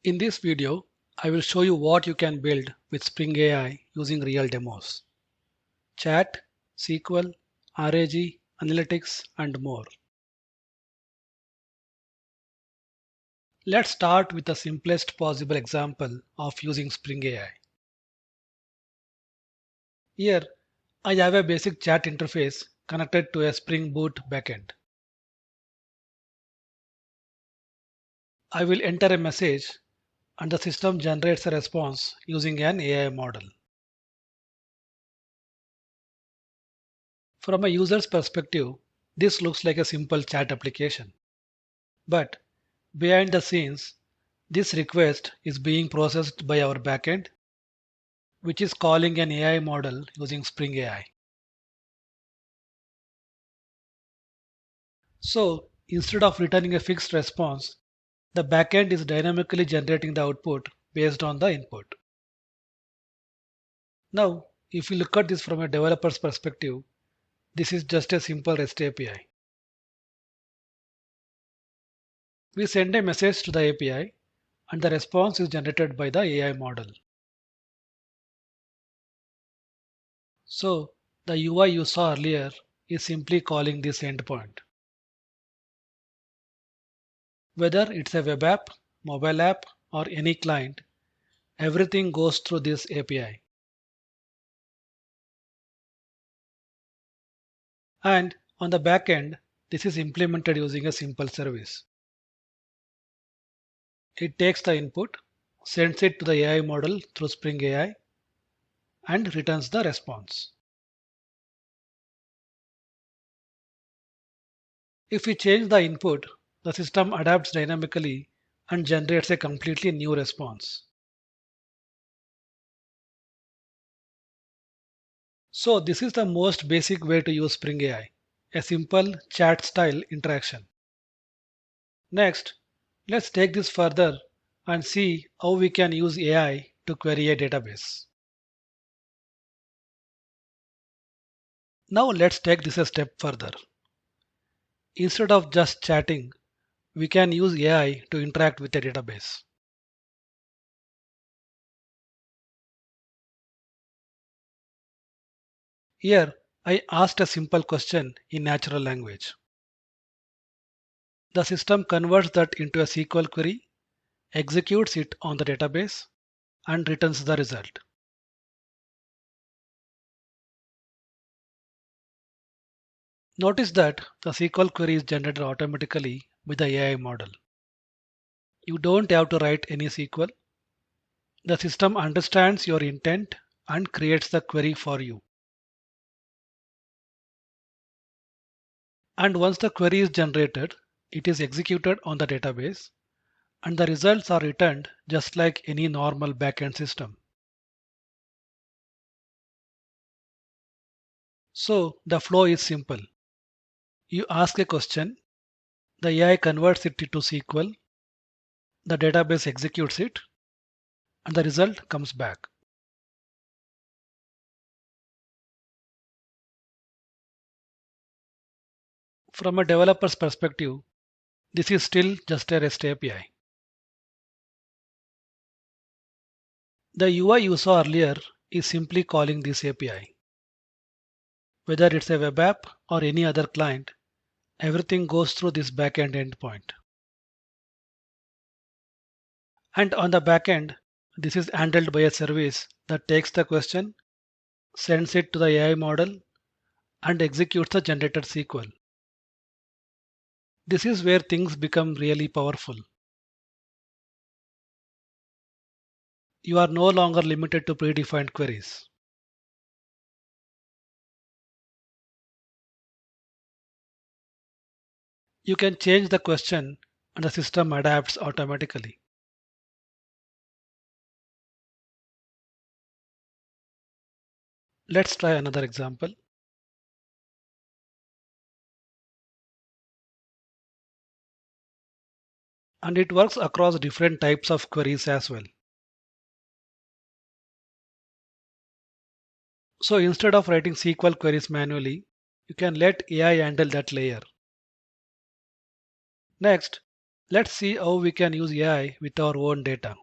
In this video, I will show you what you can build with Spring AI using real demos. Chat, SQL, RAG, analytics, and more. Let's start with the simplest possible example of using Spring AI. Here, I have a basic chat interface connected to a Spring Boot backend. I will enter a message and the system generates a response using an AI model. From a user's perspective, this looks like a simple chat application. But behind the scenes, this request is being processed by our backend, which is calling an AI model using Spring AI. So instead of returning a fixed response, the backend is dynamically generating the output based on the input. Now, if you look at this from a developer's perspective, this is just a simple REST API. We send a message to the API and the response is generated by the AI model. So the UI you saw earlier is simply calling this endpoint. Whether it's a web app, mobile app, or any client, everything goes through this API. And on the back end, this is implemented using a simple service. It takes the input, sends it to the AI model through Spring AI, and returns the response. If we change the input, the system adapts dynamically and generates a completely new response. So this is the most basic way to use Spring AI, a simple chat style interaction. Next, let's take this further and see how we can use AI to query a database. Now let's take this a step further. Instead of just chatting, we can use AI to interact with a database. Here, I asked a simple question in natural language. The system converts that into a SQL query, executes it on the database, and returns the result. Notice that the SQL query is generated automatically with the AI model. You don't have to write any SQL. The system understands your intent and creates the query for you. And once the query is generated, it is executed on the database and the results are returned just like any normal backend system. So the flow is simple. You ask a question, the AI converts it into SQL, the database executes it, and the result comes back. From a developer's perspective, this is still just a REST API. The UI you saw earlier is simply calling this API. Whether it's a web app or any other client, everything goes through this backend endpoint. And on the backend, this is handled by a service that takes the question, sends it to the AI model, and executes the generated SQL. This is where things become really powerful. You are no longer limited to predefined queries. You can change the question and the system adapts automatically. Let's try another example. And it works across different types of queries as well. So instead of writing SQL queries manually, you can let AI handle that layer. Next, Let's see how we can use AI with our own data.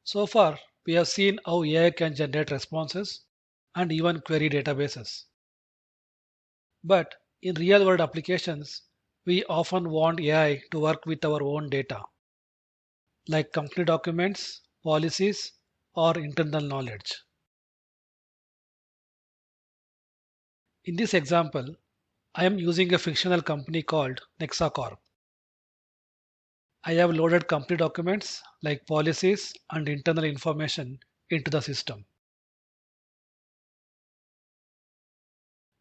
So far, we have seen how AI can generate responses and even query databases. But in real world applications, we often want AI to work with our own data, like company documents, policies, or internal knowledge. In this example, I am using a fictional company called Nexacorp. I have loaded company documents like policies and internal information into the system.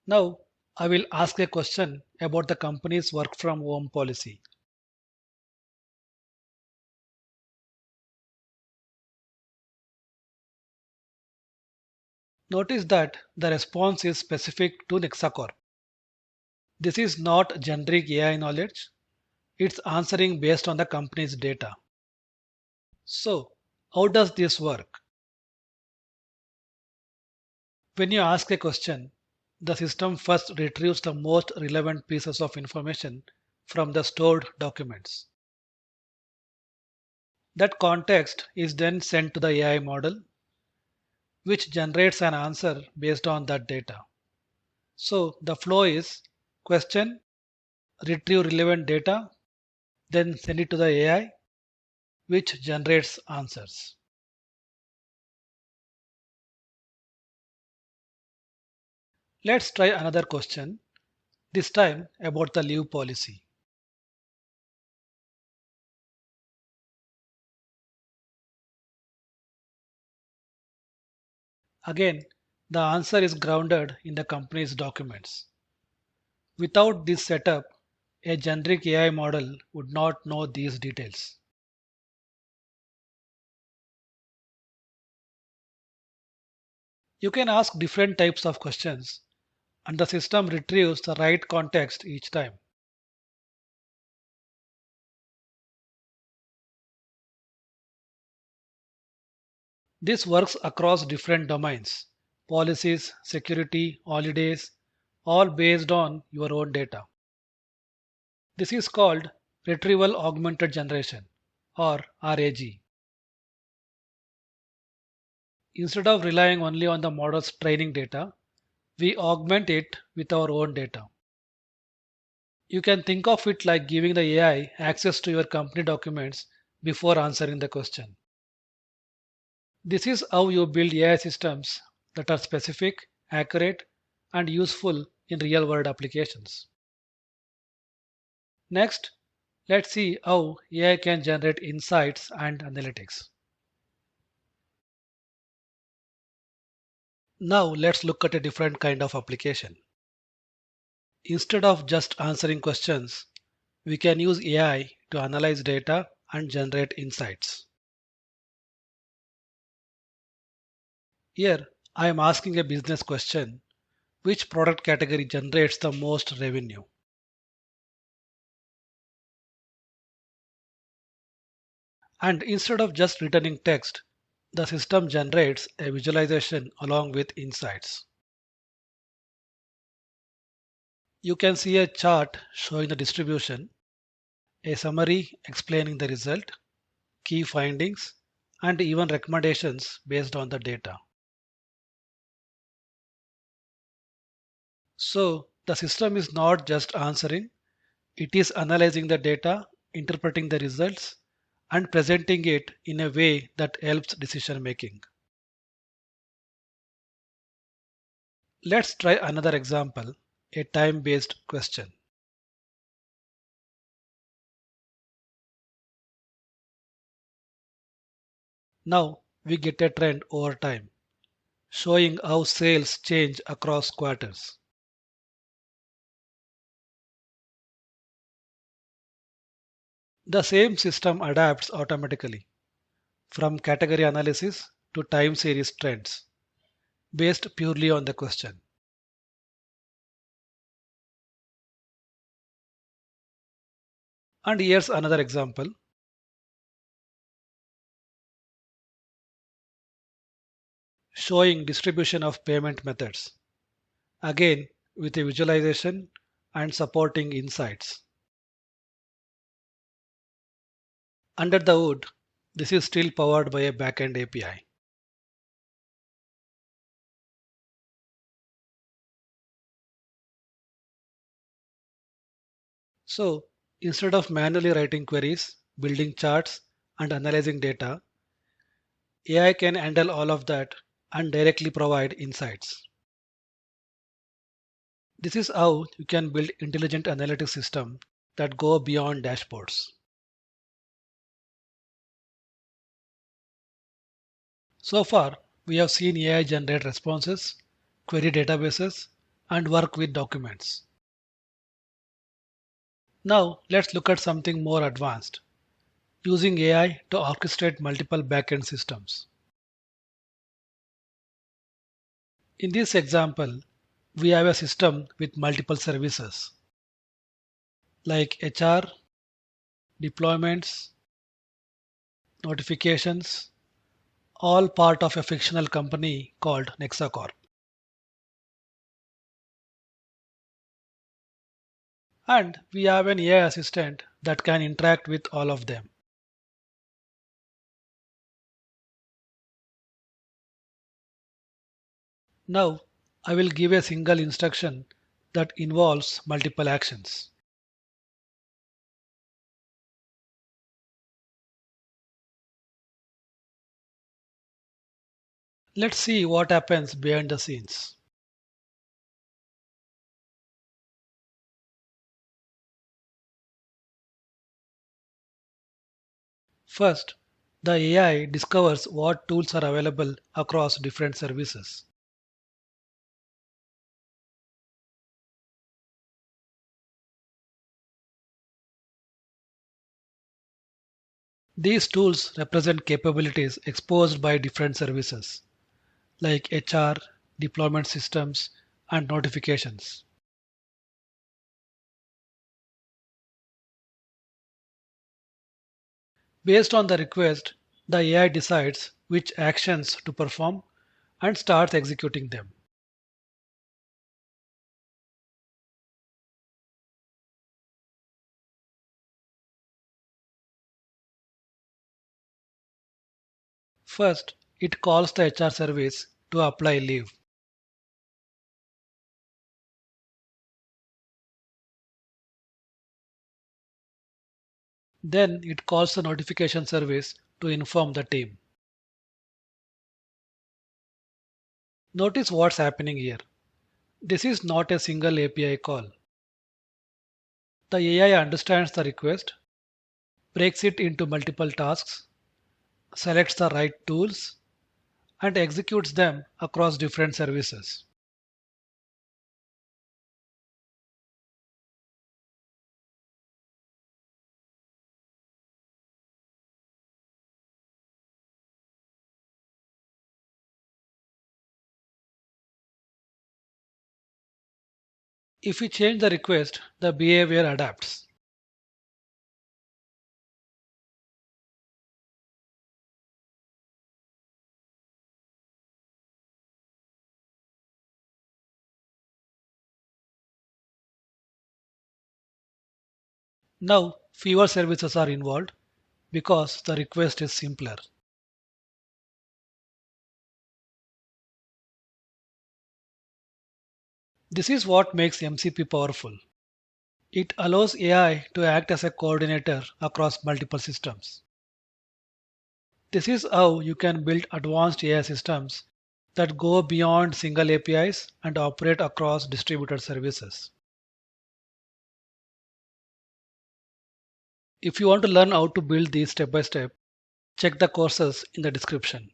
Now, I will ask a question about the company's work from home policy. Notice that the response is specific to Nexacorp. This is not generic AI knowledge, it's answering based on the company's data. So, how does this work? When you ask a question, the system first retrieves the most relevant pieces of information from the stored documents. That context is then sent to the AI model, which generates an answer based on that data. So the flow is question, retrieve relevant data, then send it to the AI, which generates answers. Let's try another question, this time about the leave policy. Again, the answer is grounded in the company's documents. Without this setup, a generic AI model would not know these details. You can ask different types of questions, and the system retrieves the right context each time. This works across different domains, policies, security, holidays, all based on your own data. This is called Retrieval-Augmented Generation or RAG. Instead of relying only on the model's training data, we augment it with our own data. You can think of it like giving the AI access to your company documents before answering the question. This is how you build AI systems that are specific, accurate, and useful in real world applications. Next, let's see how AI can generate insights and analytics. Now, let's look at a different kind of application. Instead of just answering questions, we can use AI to analyze data and generate insights. Here, I am asking a business question: which product category generates the most revenue? And instead of just returning text, the system generates a visualization along with insights. You can see a chart showing the distribution, a summary explaining the result, key findings, and even recommendations based on the data. So the system is not just answering, it is analyzing the data, interpreting the results, and presenting it in a way that helps decision making. Let's try another example, a time based question. Now we get a trend over time, showing how sales change across quarters. The same system adapts automatically from category analysis to time series trends based purely on the question. And here's another example showing distribution of payment methods. Again, with a visualization and supporting insights. Under the hood, this is still powered by a backend API. So instead of manually writing queries, building charts, and analyzing data, AI can handle all of that and directly provide insights. This is how you can build intelligent analytics systems that go beyond dashboards. So far, we have seen AI generate responses, query databases, and work with documents. Now, let's look at something more advanced, using AI to orchestrate multiple backend systems. In this example, we have a system with multiple services like HR, deployments, notifications, all part of a fictional company called Nexacorp. And we have an AI assistant that can interact with all of them. Now, I will give a single instruction that involves multiple actions. Let's see what happens behind the scenes. First, the AI discovers what tools are available across different services. These tools represent capabilities exposed by different services like HR, deployment systems, and notifications. Based on the request, the AI decides which actions to perform and starts executing them. First, it calls the HR service to apply leave. Then it calls the notification service to inform the team. Notice what's happening here. This is not a single API call. The AI understands the request, breaks it into multiple tasks, selects the right tools, and executes them across different services. If we change the request, the behavior adapts. Now, fewer services are involved because the request is simpler. This is what makes MCP powerful. It allows AI to act as a coordinator across multiple systems. This is how you can build advanced AI systems that go beyond single APIs and operate across distributed services. If you want to learn how to build these step by step, check the courses in the description.